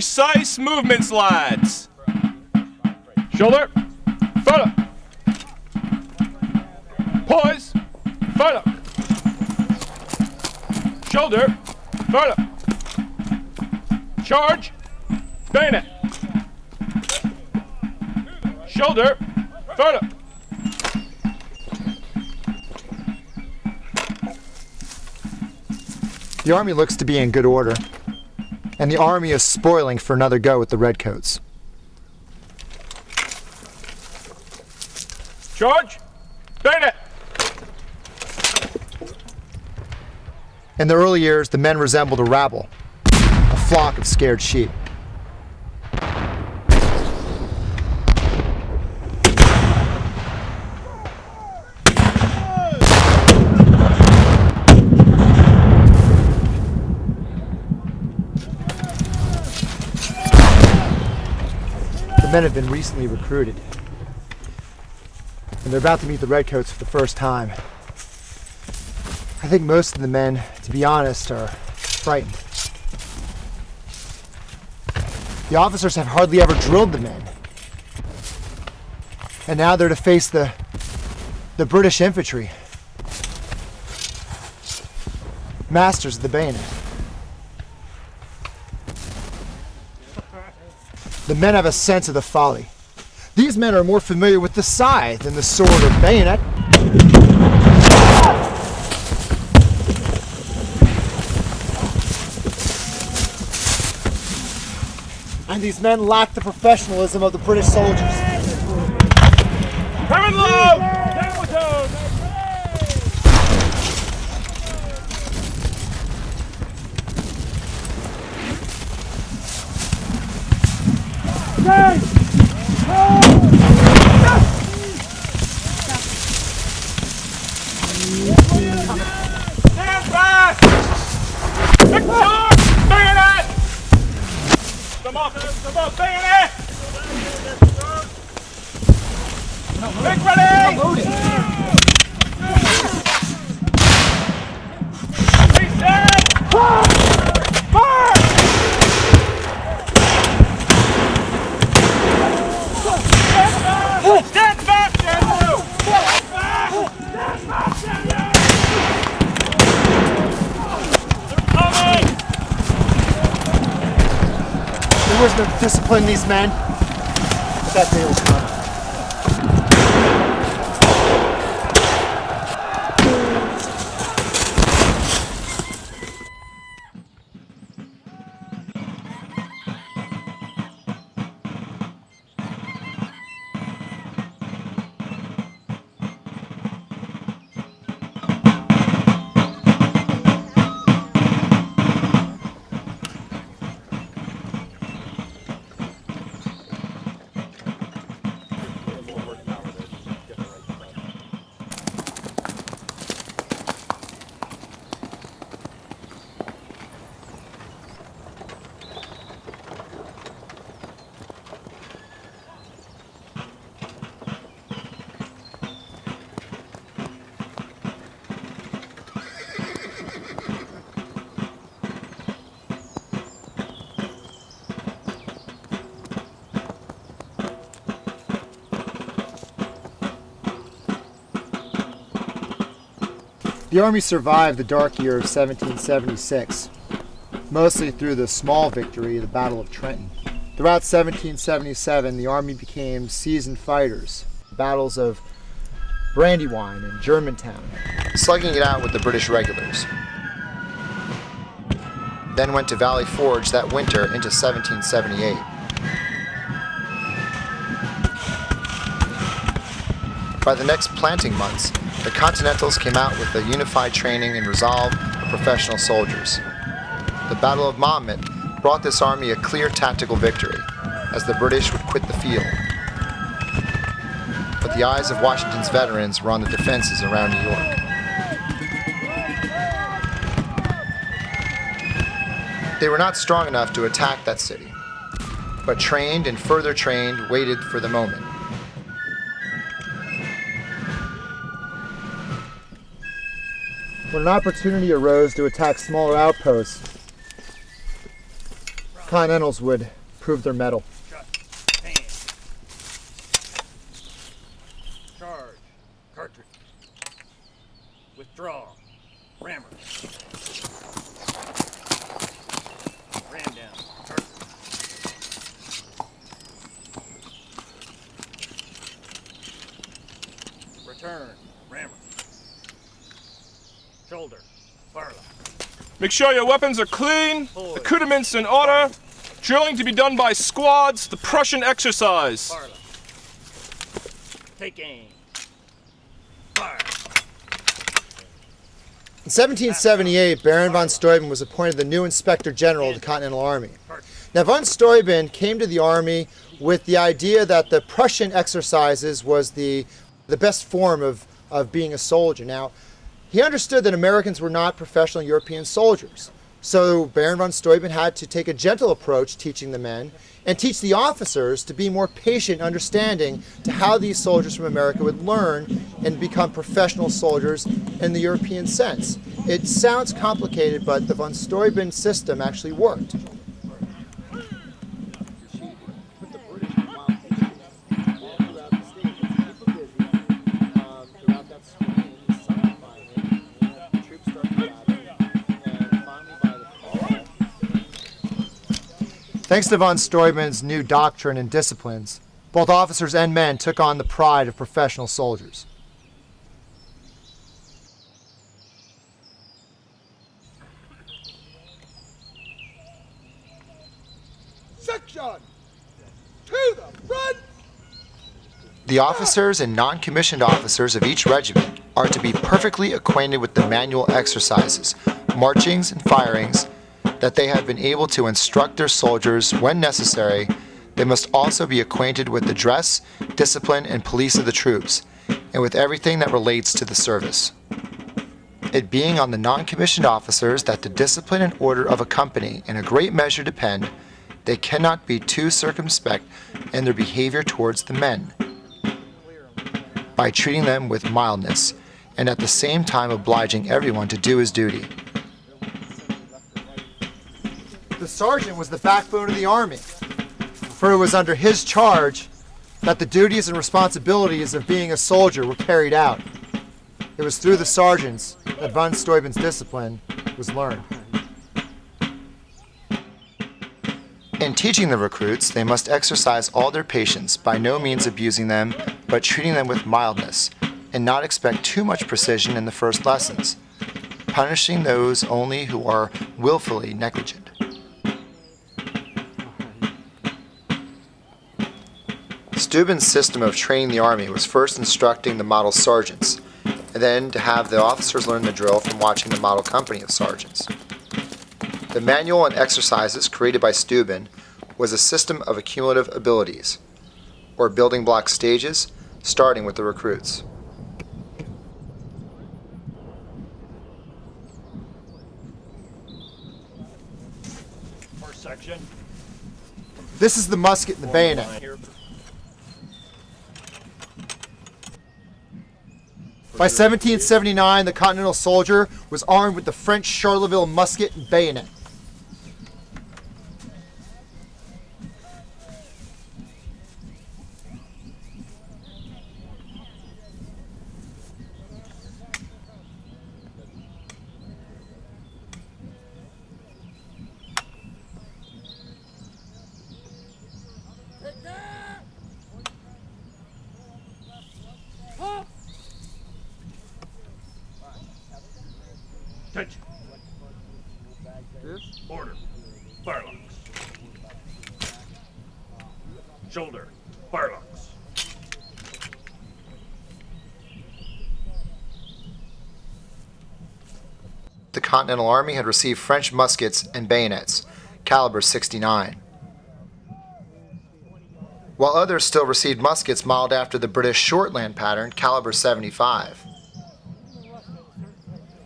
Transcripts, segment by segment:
Precise movements, lads. Shoulder, follow. Poise, follow. Shoulder, follow. Charge, bayonet. Shoulder, follow. The Army looks to be in good order, and the Army is spoiling for another go with the Redcoats. Charge, bayonet. In the early years, the men resembled a rabble, a flock of scared sheep. The men have been recently recruited, and they're about to meet the Redcoats for the first time. I think most of the men, to be honest, are frightened. The officers have hardly ever drilled the men, and now they're to face the British infantry, masters of the bayonet. The men have a sense of the folly. These men are more familiar with the scythe than the sword or bayonet. And these men lack the professionalism of the British soldiers. Coming low! Down with those! Stand back! Victor! Bayonet! Come on, bayonet! Big ready! Reset! March! Stand back, General! Stand back! Stand back, General! They're coming! There was no discipline in these men, but that day was coming. The Army survived the dark year of 1776, mostly through the small victory, the Battle of Trenton. Throughout 1777, the Army became seasoned fighters, battles of Brandywine and Germantown, slugging it out with the British regulars. Then went to Valley Forge that winter into 1778. By the next planting months, the Continentals came out with the unified training and resolve of professional soldiers. The Battle of Monmouth brought this army a clear tactical victory, as the British would quit the field. But the eyes of Washington's veterans were on the defenses around New York. They were not strong enough to attack that city, but trained and further trained waited for the moment. When an opportunity arose to attack smaller outposts, Continentals would prove their mettle. Shut. Hand. Charge. Cartridge. Withdraw. Rammer. Ram down. Cartridge. Return. Rammer. Shoulder. Firelock. Make sure your weapons are clean, accoutrements in order. Drilling to be done by squads, the Prussian exercise. Firelock. Take aim. Fire. In 1778, Baron von Steuben was appointed the new Inspector General of the Continental Army. Now, von Steuben came to the Army with the idea that the Prussian exercises was the best form of being a soldier. Now, he understood that Americans were not professional European soldiers. So Baron von Steuben had to take a gentle approach teaching the men and teach the officers to be more patient and understanding to how these soldiers from America would learn and become professional soldiers in the European sense. It sounds complicated, but the von Steuben system actually worked. Thanks to von Steuben's new doctrine and disciplines, both officers and men took on the pride of professional soldiers. Section! To the front! The officers and non-commissioned officers of each regiment are to be perfectly acquainted with the manual exercises, marchings, and firings that they have been able to instruct their soldiers when necessary. They must also be acquainted with the dress, discipline, and police of the troops, and with everything that relates to the service. It being on the non-commissioned officers that the discipline and order of a company in a great measure depend, they cannot be too circumspect in their behavior towards the men, by treating them with mildness, and at the same time obliging everyone to do his duty. The sergeant was the backbone of the army, for it was under his charge that the duties and responsibilities of being a soldier were carried out. It was through the sergeants that von Steuben's discipline was learned. In teaching the recruits, they must exercise all their patience, by no means abusing them, but treating them with mildness, and not expect too much precision in the first lessons, punishing those only who are willfully negligent. Steuben's system of training the army was first instructing the model sergeants, and then to have the officers learn the drill from watching the model company of sergeants. The manual and exercises created by Steuben was a system of accumulative abilities, or building block stages, starting with the recruits. First section. This is the musket and the bayonet. By 1779, the Continental Soldier was armed with the French Charleville musket and bayonet. Attention. Order. Firelocks. Shoulder. Firelocks. The Continental Army had received French muskets and bayonets, caliber 69, while others still received muskets modeled after the British Shortland pattern, caliber 75.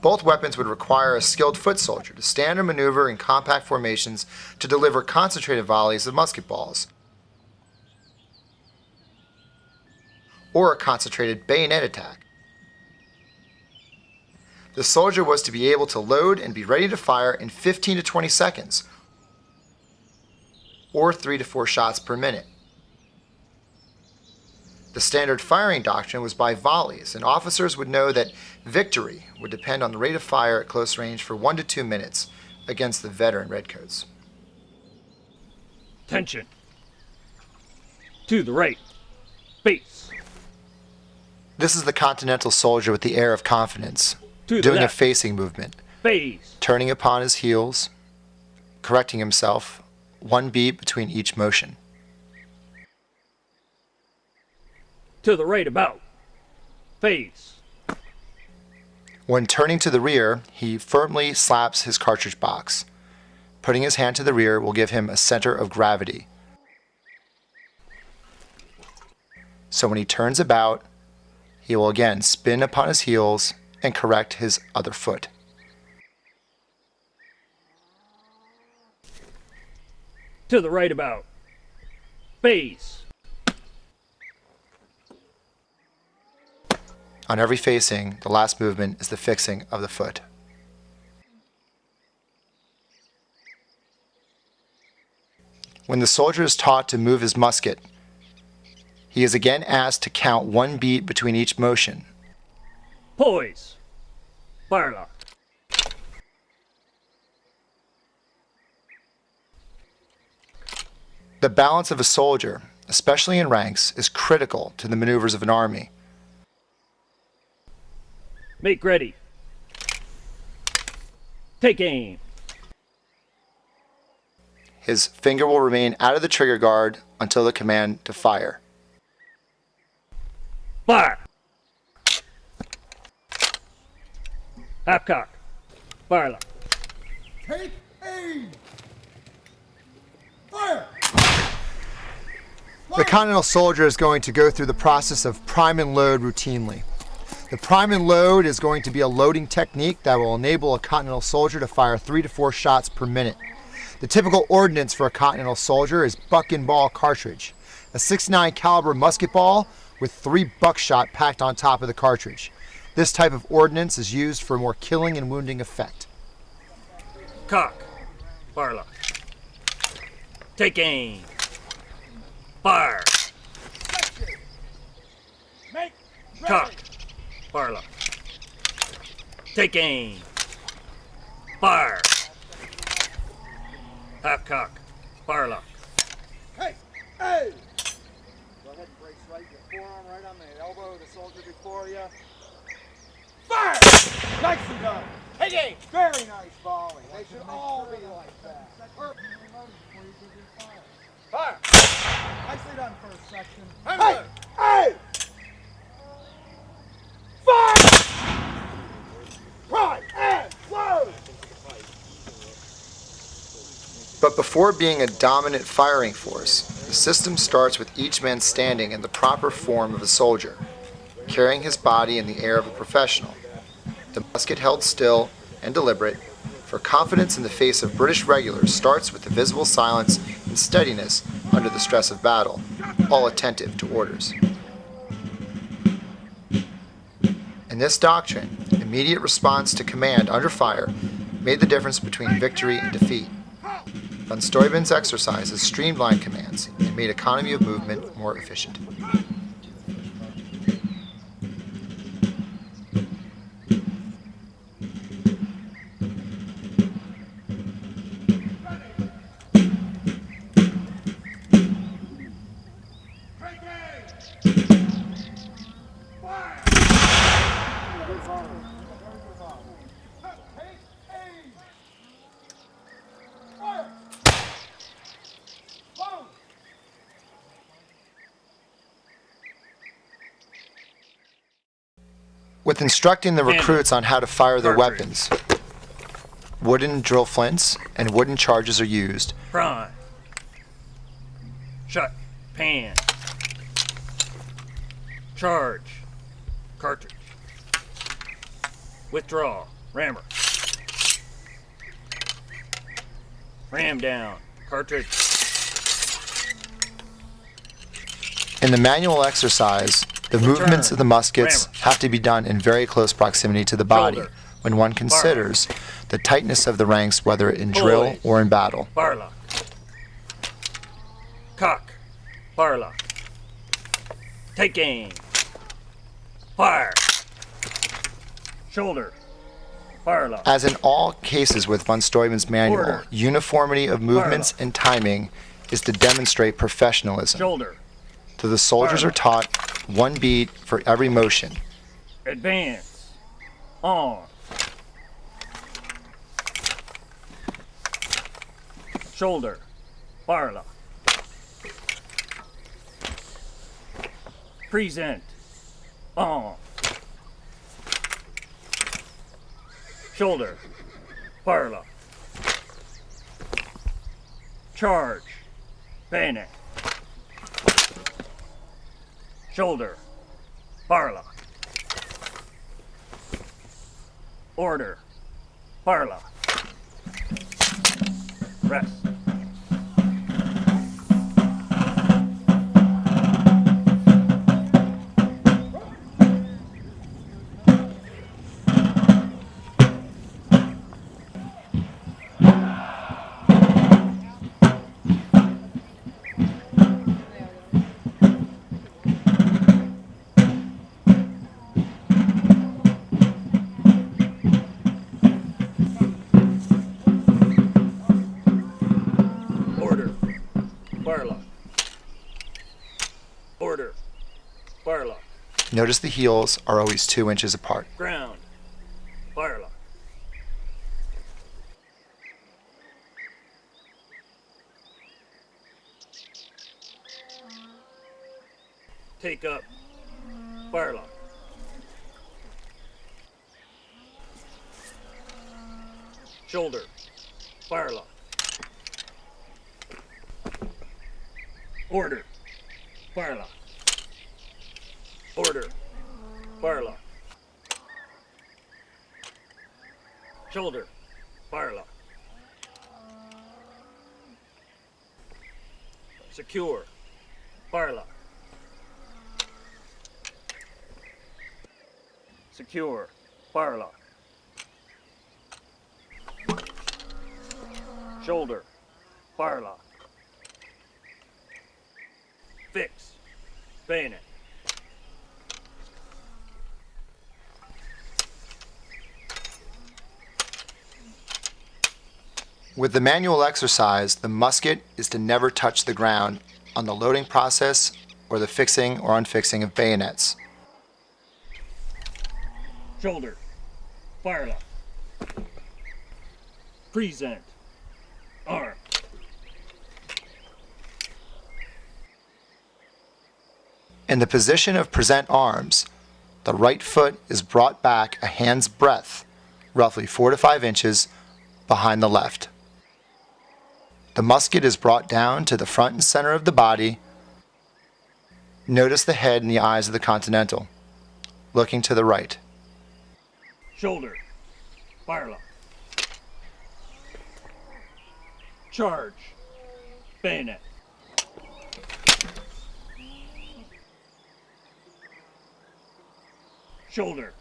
Both weapons would require a skilled foot soldier to stand or maneuver in compact formations to deliver concentrated volleys of musket balls, or a concentrated bayonet attack. The soldier was to be able to load and be ready to fire in 15 to 20 seconds, or 3 to 4 shots per minute. The standard firing doctrine was by volleys, and officers would know that victory would depend on the rate of fire at close range for 1 to 2 minutes against the veteran redcoats. Attention. To the right. Face. This is the Continental Soldier with the air of confidence, To the doing a left. facing movement, Face. turning upon his heels, correcting himself, 1 beat between each motion. To the right about. Face. When turning to the rear, he firmly slaps his cartridge box. Putting his hand to the rear will give him a center of gravity. So when he turns about, he will again spin upon his heels and correct his other foot. To the right about. Face. On every facing, the last movement is the fixing of the foot. When the soldier is taught to move his musket, he is again asked to count 1 beat between each motion. Poise. Firelock. The balance of a soldier, especially in ranks, is critical to the maneuvers of an army. Make ready. Take aim. His finger will remain out of the trigger guard until the command to fire. Fire. Half cock. Firelock. Take aim. Fire. The Continental Soldier is going to go through the process of prime and load routinely. The prime and load is going to be a loading technique that will enable a Continental Soldier to fire 3 to 4 shots per minute. The typical ordnance for a Continental Soldier is buck and ball cartridge, a 69 caliber musket ball with 3 buckshot packed on top of the cartridge. This type of ordnance is used for more killing and wounding effect. Cock. Firelock. Take aim. Fire. Make Cock. Firelock. Take aim. Fire. Half cock. Firelock. Hey, hey! Go ahead and brace right. Your forearm right on the elbow of the soldier before you. Fire! Nicely done. Take aim. Very nice volley. They should all be like that. Fire! Nicely done, first section. Hey! Hey! Fire! Prime and load! But before being a dominant firing force, the system starts with each man standing in the proper form of a soldier, carrying his body in the air of a professional. The musket held still and deliberate, for confidence in the face of British regulars starts with the visible silence and steadiness under the stress of battle, all attentive to orders. In this doctrine, immediate response to command under fire made the difference between victory and defeat. Von Steuben's exercises streamlined commands and made economy of movement more efficient. With instructing the recruits on how to fire their weapons, wooden drill flints and wooden charges are used. Prime. Shut. Pan. Charge. Cartridge. Withdraw. Rammer. Ram down. Cartridge. In the manual exercise, the movements of the muskets have to be done in very close proximity to the body when one considers the tightness of the ranks, whether in drill or in battle. Firelock. Cock. Firelock. Take aim. Fire. Shoulder. Firelock. As in all cases with von Steuben's manual, Order. uniformity of movements and timing is to demonstrate professionalism. Shoulder. So the soldiers are taught one beat for every motion. Advance. On. Shoulder. Firelock. Present. On. Shoulder. Firelock. Charge. Bayonet. Shoulder. Firelock. Order. Firelock. Rest. Order. Firelock. Order. Firelock. Notice the heels are always 2 inches apart. Ground. Firelock. Take up. Firelock. Shoulder. Firelock. Order. Firelock. Order. Firelock. Shoulder. Firelock. Secure. Firelock. Secure. Firelock. Shoulder. Firelock. Fix. Bayonet. With the manual exercise, the musket is to never touch the ground on the loading process or the fixing or unfixing of bayonets. Shoulder. Firelock. Present. Arm. In the position of present arms, the right foot is brought back a hand's breadth, roughly 4 to 5 inches, behind the left. The musket is brought down to the front and center of the body. Notice the head and the eyes of the Continental, looking to the right. Shoulder. Firelock. Charge. Bayonet. Shoulder.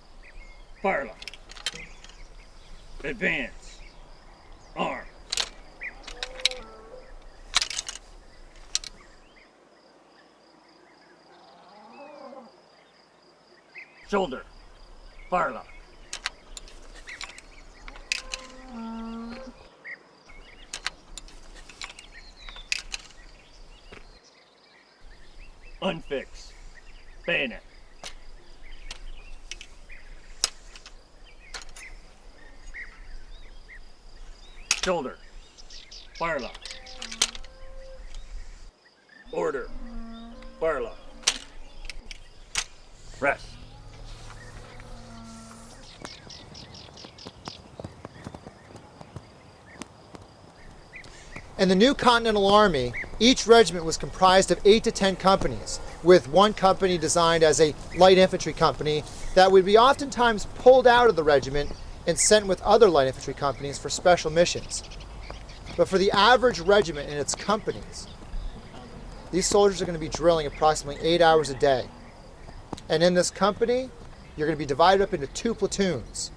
Firelock. Advance. Arm. Shoulder. Firelock. Unfix. Bayonet. Shoulder. Firelock. Order. Firelock. Rest. In the new Continental Army, each regiment was comprised of 8 to 10 companies, with one company designed as a light infantry company that would be oftentimes pulled out of the regiment and sent with other light infantry companies for special missions. But for the average regiment and its companies, these soldiers are going to be drilling approximately 8 hours a day. And in this company, you're going to be divided up into 2 platoons.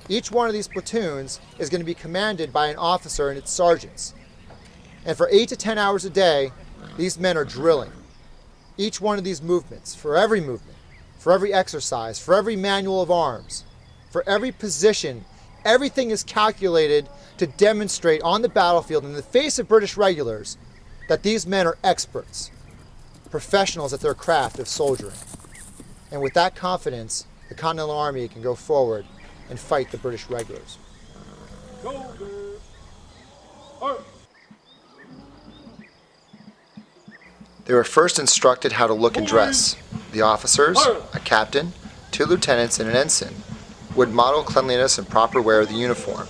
Each one of these platoons is going to be commanded by an officer and its sergeants. And for 8 to 10 hours a day, These men are drilling. Each one of these movements, for every movement, for every exercise, for every manual of arms, for every position, everything is calculated to demonstrate on the battlefield in the face of British regulars that these men are experts, professionals at their craft of soldiering. And with that confidence, the Continental Army can go forward and fight the British regulars. They were first instructed how to look and dress. The officers, a captain, 2 lieutenants, and an ensign would model cleanliness and proper wear of the uniform.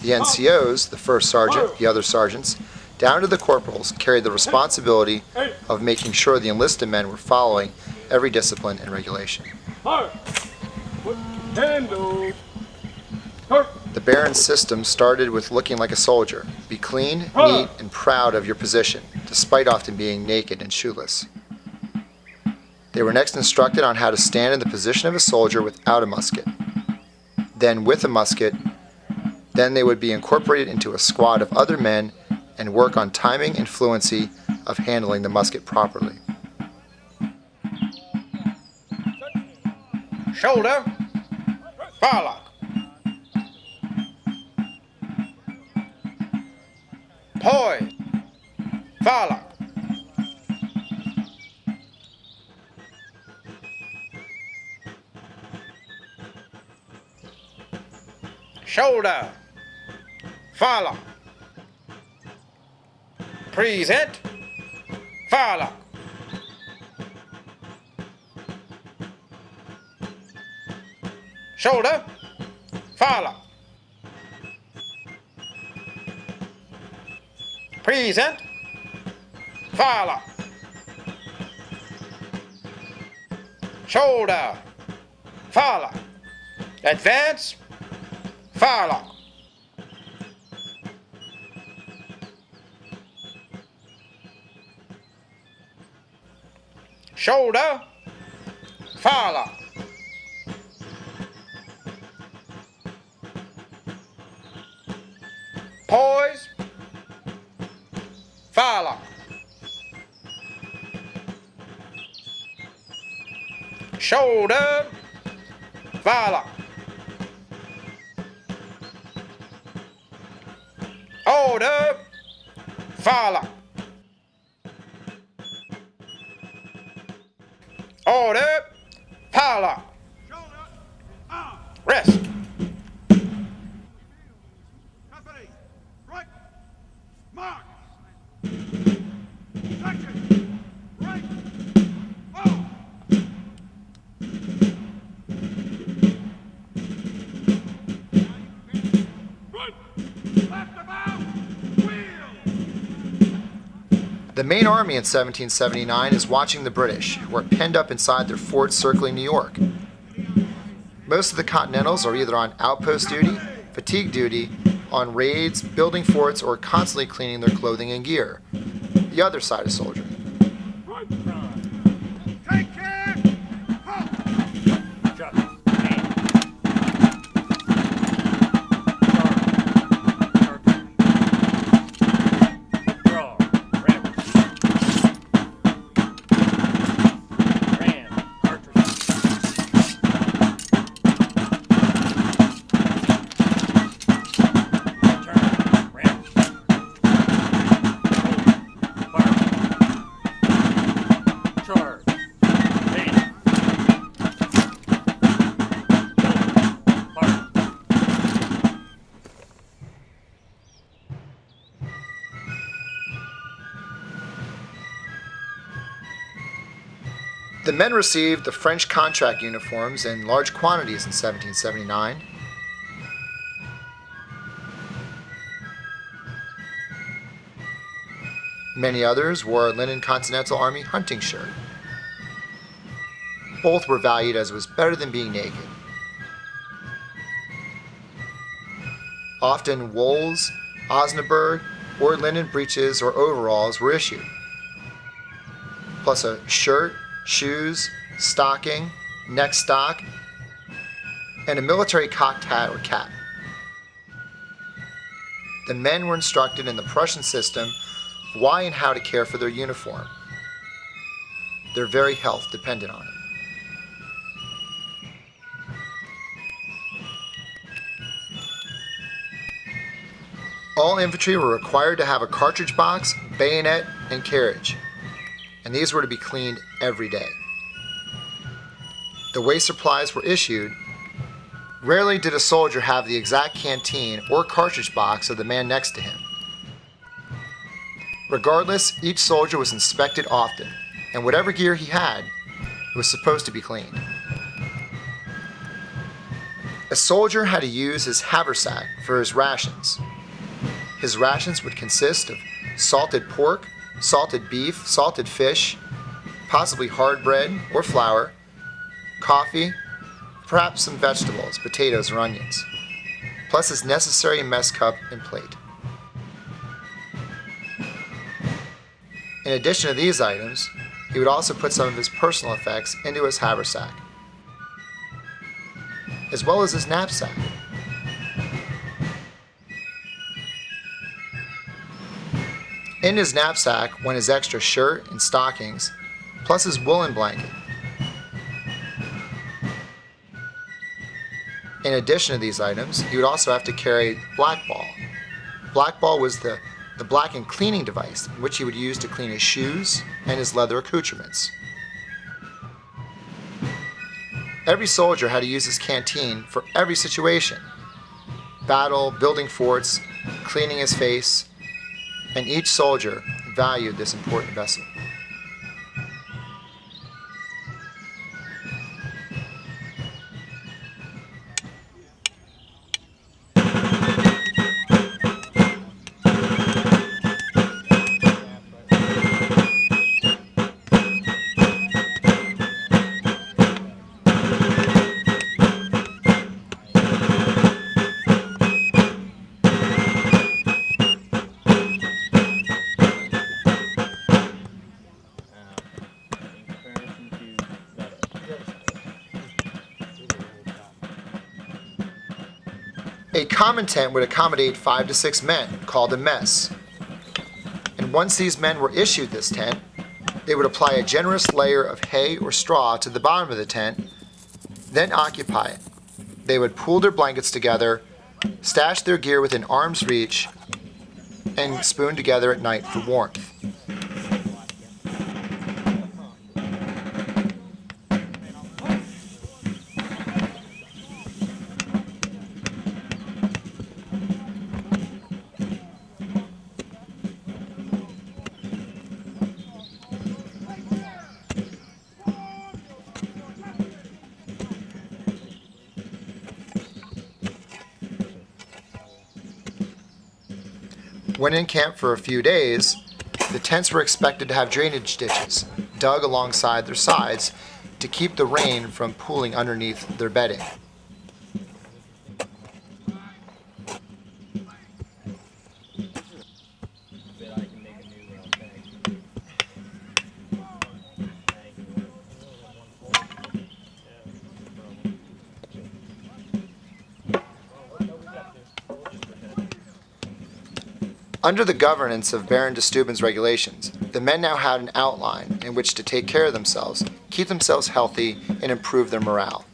The NCOs, the first sergeant, the other sergeants, down to the corporals, carried the responsibility of making sure the enlisted men were following every discipline and regulation. The Baron system started with looking like a soldier. Be clean, neat, and proud of your position, despite often being naked and shoeless. They were next instructed on how to stand in the position of a soldier without a musket. Then with a musket, then they would be incorporated into a squad of other men and work on timing and fluency of handling the musket properly. Shoulder, firelock. Poise, firelock. Shoulder, firelock. Present, firelock. Shoulder, firelock. Present, firelock. Shoulder, firelock. Advance, firelock. Shoulder, firelock. Poise, firelock. Shoulder, firelock. Order, firelock. Order, firelock. Rest. Company, right, mark. Section, right, oh. Good. Left about, wheel. The main army in 1779 is watching the British, who are penned up inside their forts circling New York. Most of the Continentals are either on outpost duty, fatigue duty, on raids, building forts, or constantly cleaning their clothing and gear. The other side of soldiering. Take care. Halt. Chuck. Draw. Ram. Ram. Cartridge. Turn. Ram. Fire. Charge. Band. Fire. The men received the French contract uniforms in large quantities in 1779. Many others wore a linen Continental Army hunting shirt. Both were valued as it was better than being naked. Often wools, Osnaburg, or linen breeches or overalls were issued, plus a shirt, shoes, stocking, neck stock, and a military cocked hat or cap. The men were instructed in the Prussian system why and how to care for their uniform. Their very health depended on it. All infantry were required to have a cartridge box, bayonet, and carriage, and these were to be cleaned every day. The way supplies were issued, rarely did a soldier have the exact canteen or cartridge box of the man next to him. Regardless, each soldier was inspected often, and whatever gear he had, it was supposed to be cleaned. A soldier had to use his haversack for his rations. His rations would consist of salted pork, salted beef, salted fish, possibly hard bread or flour, coffee, perhaps some vegetables, potatoes or onions, plus his necessary mess cup and plate. In addition to these items, he would also put some of his personal effects into his haversack, as well as his knapsack. In his knapsack went his extra shirt and stockings, plus his woolen blanket. In addition to these items, he would also have to carry black ball. Black ball was the blackened cleaning device, which he would use to clean his shoes and his leather accoutrements. Every soldier had to use his canteen for every situation: battle, building forts, cleaning his face, and each soldier valued this important vessel. A common tent would accommodate 5 to 6 men, called a mess. And once these men were issued this tent, they would apply a generous layer of hay or straw to the bottom of the tent, then occupy it. They would pool their blankets together, stash their gear within arm's reach, and spoon together at night for warmth. When in camp for a few days, the tents were expected to have drainage ditches dug alongside their sides to keep the rain from pooling underneath their bedding. Under the governance of Baron de Steuben's regulations, the men now had an outline in which to take care of themselves, keep themselves healthy, and improve their morale.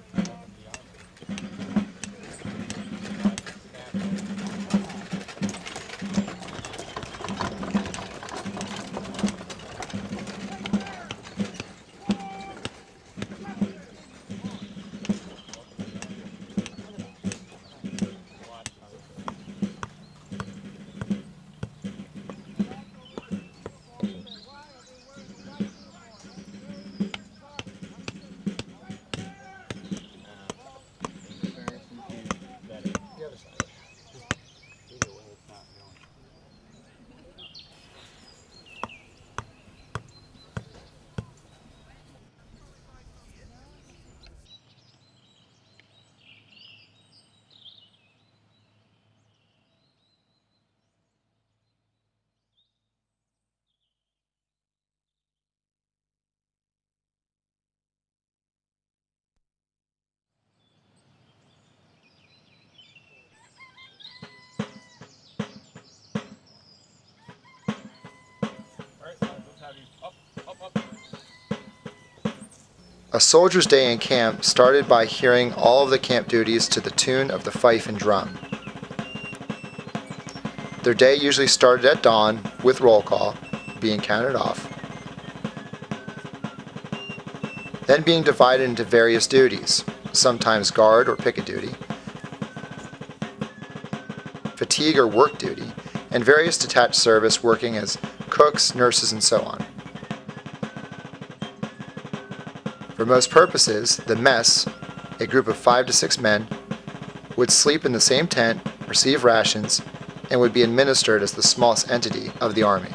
A soldier's day in camp started by hearing all of the camp duties to the tune of the fife and drum. Their day usually started at dawn with roll call, being counted off, then being divided into various duties, sometimes guard or picket duty, fatigue or work duty, and various detached service working as cooks, nurses, and so on. For most purposes, the mess, a group of 5 to 6 men, would sleep in the same tent, receive rations, and would be administered as the smallest entity of the Army.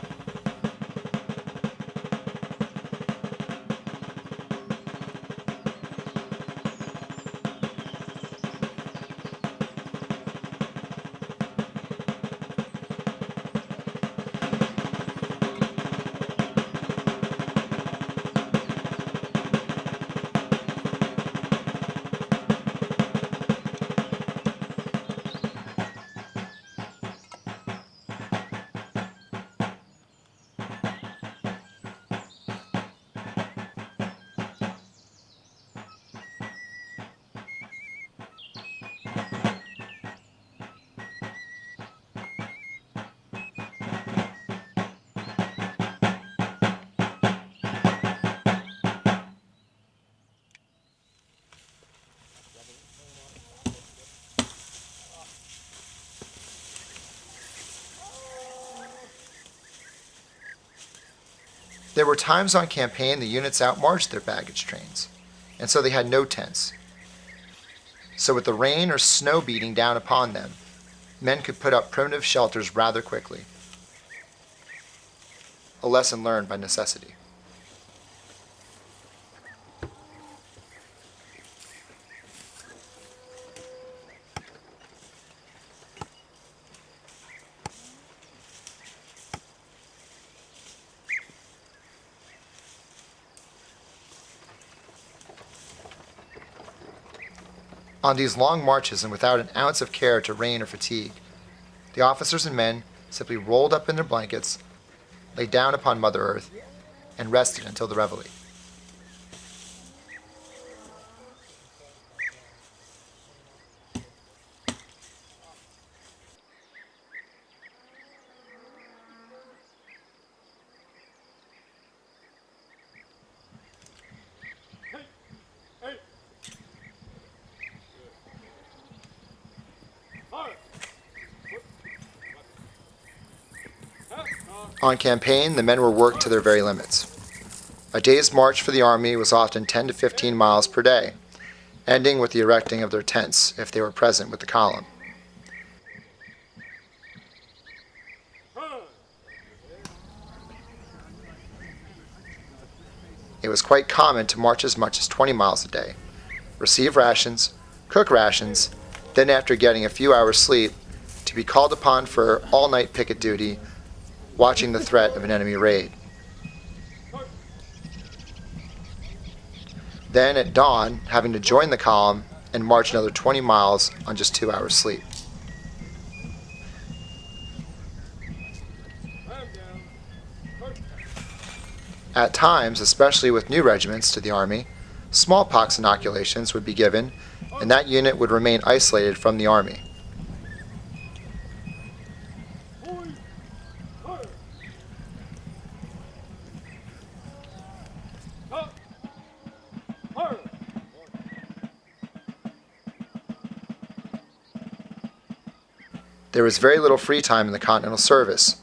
There were times on campaign the units outmarched their baggage trains, and so they had no tents. So with the rain or snow beating down upon them, men could put up primitive shelters rather quickly. A lesson learned by necessity. On these long marches and without an ounce of care to rain or fatigue, the officers and men simply rolled up in their blankets, lay down upon Mother Earth, and rested until the reveille. On campaign, the men were worked to their very limits. A day's march for the Army was often 10 to 15 miles per day, ending with the erecting of their tents if they were present with the column. It was quite common to march as much as 20 miles a day, receive rations, cook rations, then after getting a few hours sleep, to be called upon for all-night picket duty, watching the threat of an enemy raid. Then at dawn, having to join the column and march another 20 miles on just 2 hours sleep. At times, especially with new regiments to the Army, smallpox inoculations would be given, and that unit would remain isolated from the Army. There was very little free time in the Continental service,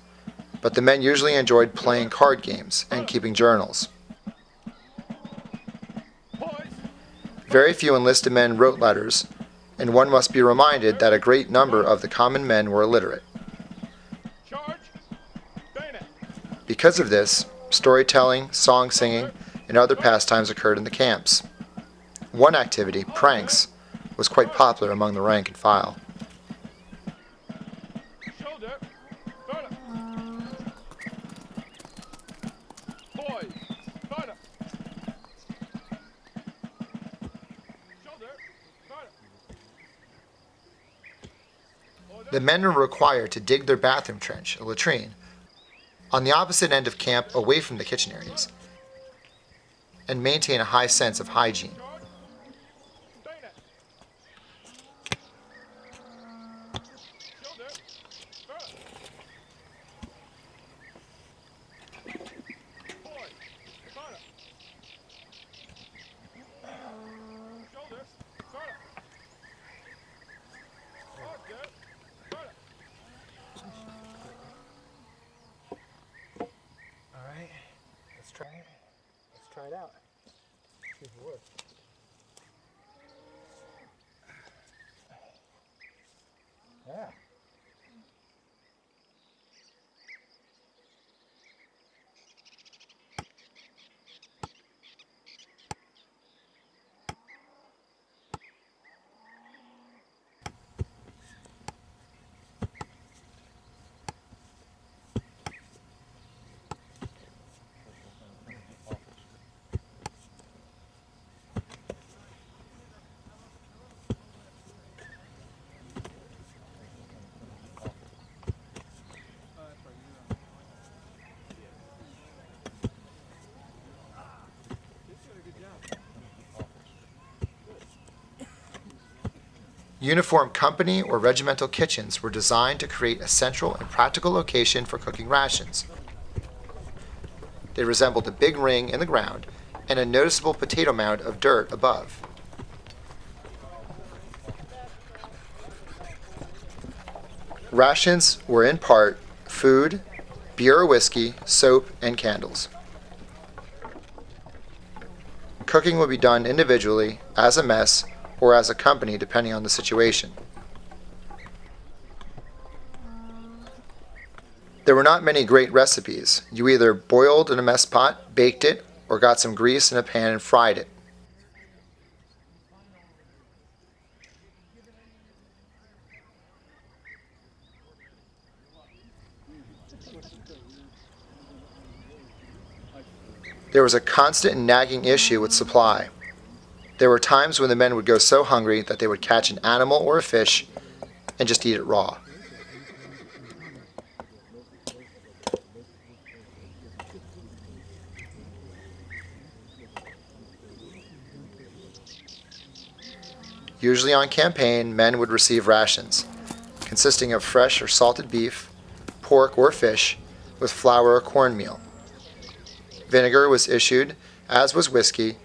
but the men usually enjoyed playing card games and keeping journals. Very few enlisted men wrote letters, and one must be reminded that a great number of the common men were illiterate. Because of this, storytelling, song singing, and other pastimes occurred in the camps. One activity, pranks, was quite popular among the rank and file. The men were required to dig their bathroom trench, a latrine, on the opposite end of camp away from the kitchen areas, and maintain a high sense of hygiene. Alright, let's try it. Let's try it out. See if it works. Yeah. Uniform company or regimental kitchens were designed to create a central and practical location for cooking rations. They resembled a big ring in the ground and a noticeable potato mound of dirt above. Rations were in part food, beer or whiskey, soap, and candles. Cooking would be done individually, as a mess, or as a company depending on the situation. There were not many great recipes. You either boiled in a mess pot, baked it, or got some grease in a pan and fried it. There was a constant and nagging issue with supply. There were times when the men would go so hungry that they would catch an animal or a fish and just eat it raw. Usually on campaign, men would receive rations, consisting of fresh or salted beef, pork or fish, with flour or cornmeal. Vinegar was issued, as was whiskey,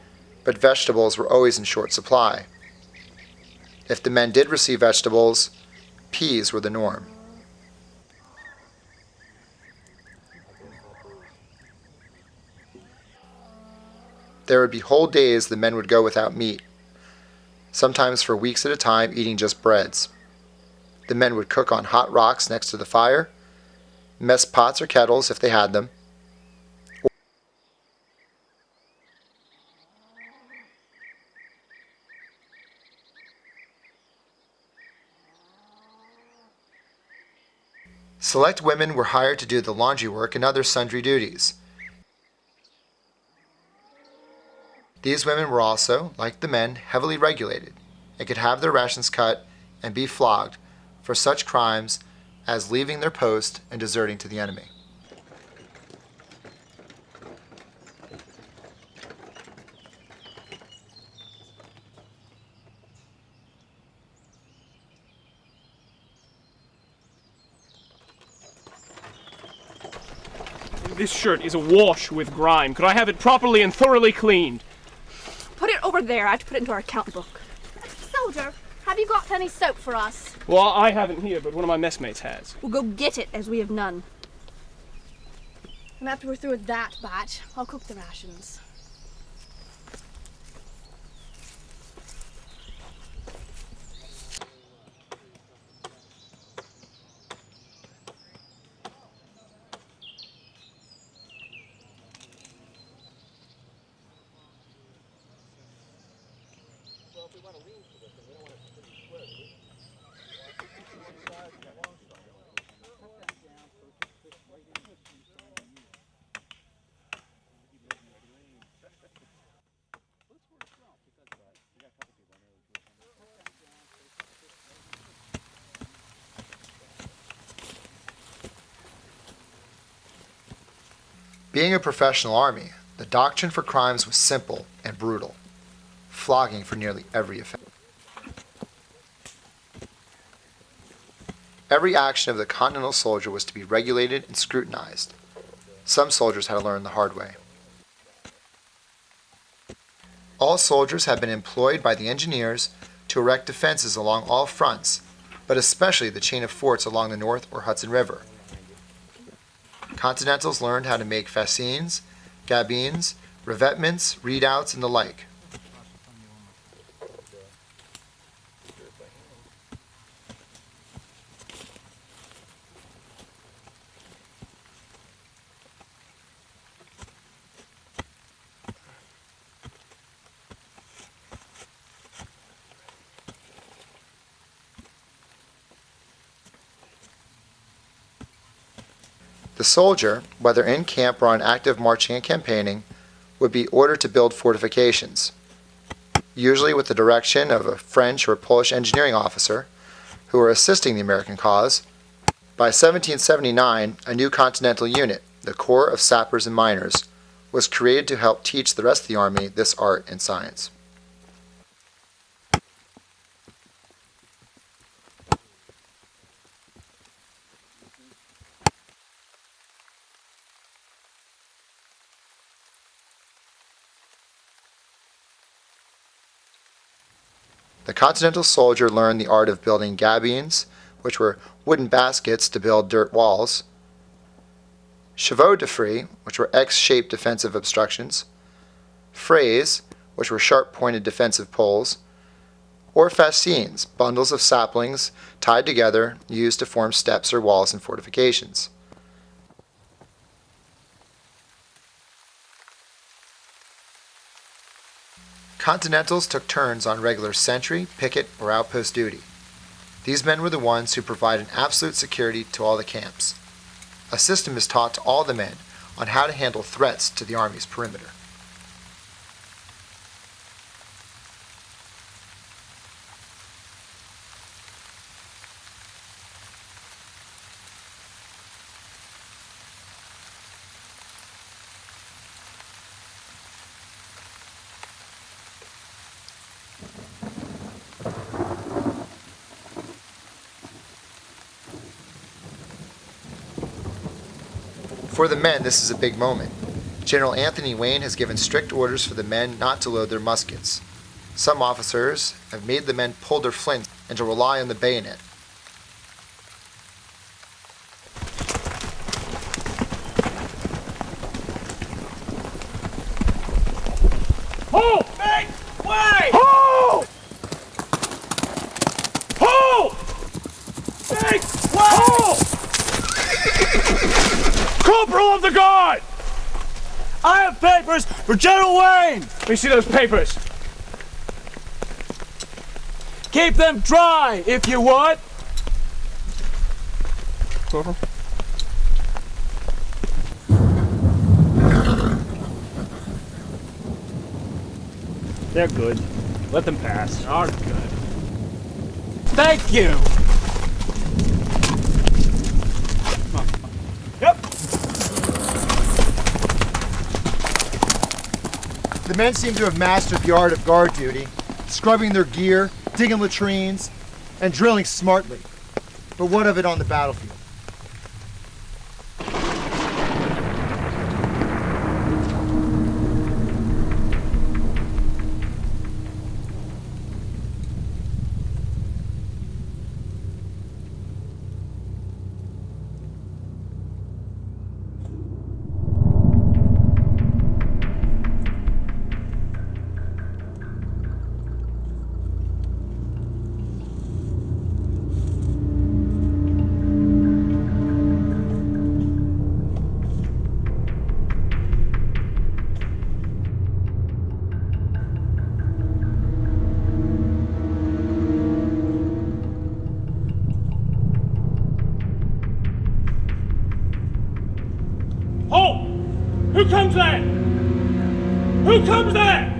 but vegetables were always in short supply. If the men did receive vegetables, peas were the norm. There would be whole days the men would go without meat, sometimes for weeks at a time eating just breads. The men would cook on hot rocks next to the fire, mess pots or kettles if they had them. Select women were hired to do the laundry work and other sundry duties. These women were also, like the men, heavily regulated and could have their rations cut and be flogged for such crimes as leaving their post and deserting to the enemy. This shirt is awash with grime. Could I have it properly and thoroughly cleaned? Put it over there. I have to put it into our account book. Soldier, have you got any soap for us? Well, I haven't here, but one of my messmates has. We'll go get it, as we have none. And after we're through with that batch, I'll cook the rations. Being a professional army, the doctrine for crimes was simple and brutal, flogging for nearly every offense. Every action of the Continental Soldier was to be regulated and scrutinized. Some soldiers had to learn the hard way. All soldiers have been employed by the engineers to erect defenses along all fronts, but especially the chain of forts along the North or Hudson River. Continentals learned how to make fascines, gabines, revetments, redoubts, and the like. The soldier, whether in camp or on active marching and campaigning, would be ordered to build fortifications, usually with the direction of a French or Polish engineering officer who were assisting the American cause. By 1779, a new Continental unit, the Corps of Sappers and Miners, was created to help teach the rest of the Army this art and science. The Continental Soldier learned the art of building gabines, which were wooden baskets to build dirt walls, chevaux de frise, which were X-shaped defensive obstructions, frays, which were sharp-pointed defensive poles, or fascines, bundles of saplings tied together used to form steps or walls in fortifications. Continentals took turns on regular sentry, picket, or outpost duty. These men were the ones who provided absolute security to all the camps. A system is taught to all the men on how to handle threats to the Army's perimeter. For the men, this is a big moment. General Anthony Wayne has given strict orders for the men not to load their muskets. Some officers have made the men pull their flints and to rely on the bayonet. Hold! Make way! Hold! Hold! Make way! Hold! Corporal of the Guard! I have papers for General Wayne! Let me see those papers. Keep them dry, if you would. Corporal? They're good. Let them pass. Are good. Thank you! Yep. The men seem to have mastered the art of guard duty, scrubbing their gear, digging latrines, and drilling smartly. But what of it on the battlefield? Halt! Who comes there? Who comes there?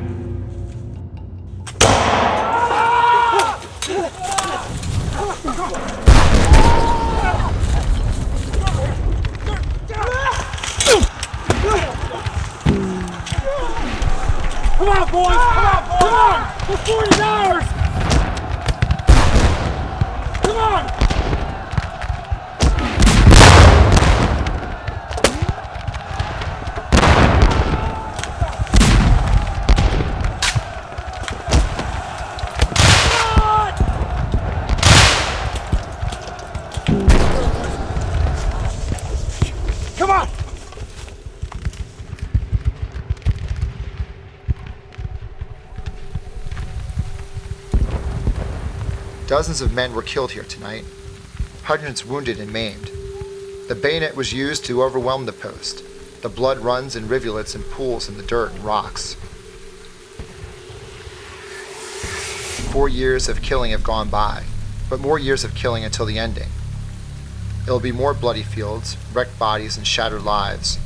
Dozens of men were killed here tonight, hundreds wounded and maimed. The bayonet was used to overwhelm the post. The blood runs in rivulets and pools in the dirt and rocks. 4 years of killing have gone by, but more years of killing until the ending. It'll be more bloody fields, wrecked bodies, and shattered lives.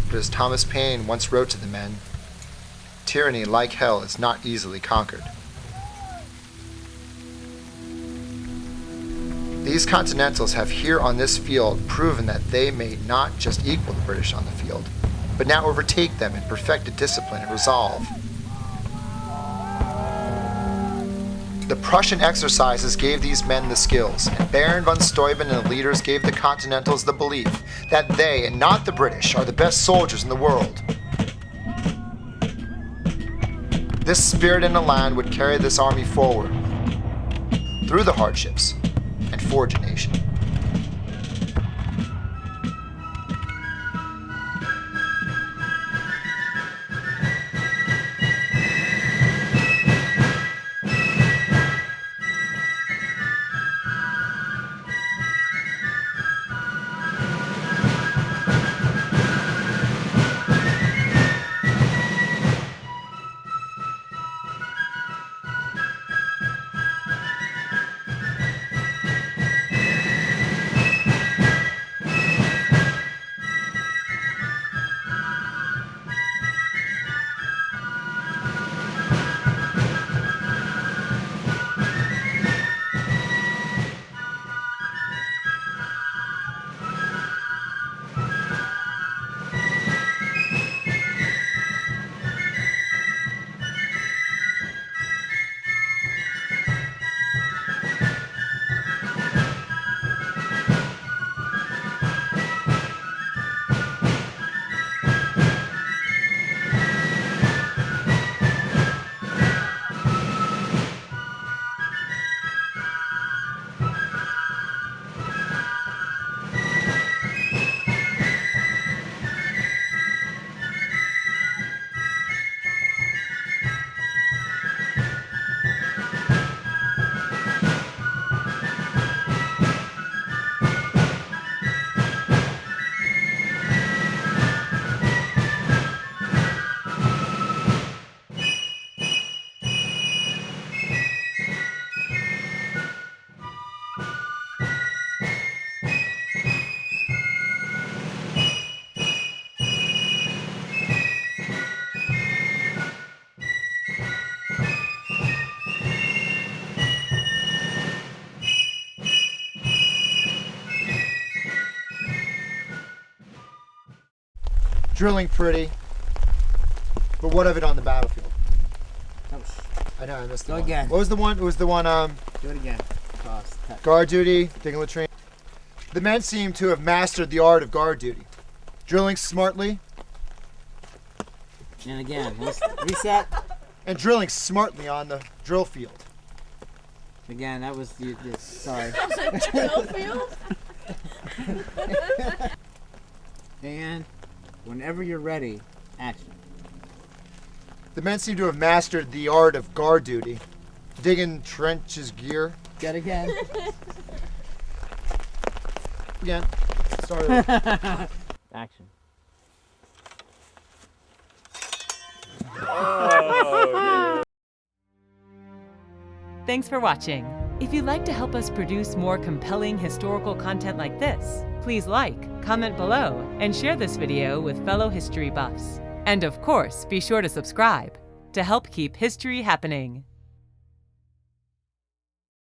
But as Thomas Paine once wrote to the men, tyranny, like hell, is not easily conquered. These Continentals have here on this field proven that they may not just equal the British on the field, but now overtake them in perfected discipline and resolve. The Prussian exercises gave these men the skills, and Baron von Steuben and the leaders gave the Continentals the belief that they, and not the British, are the best soldiers in the world. This spirit in the land would carry this army forward, through the hardships, and forge a nation. Drilling pretty, but what of it on the battlefield? I know, I missed the one. again. What was the one? It was the one, Do it again. guard duty, digging latrine. The men seem to have mastered the art of guard duty. Drilling smartly, And again. Reset. and drilling smartly on the drill field. Again, that was sorry. And whenever you're ready, action. The men seem to have mastered the art of guard duty. Digging trenches gear. Get again. Again. Start over. Action. Thanks for watching. If you'd like to help us produce more compelling historical content like this, please like, comment below, and share this video with fellow history buffs. And of course, be sure to subscribe to help keep history happening.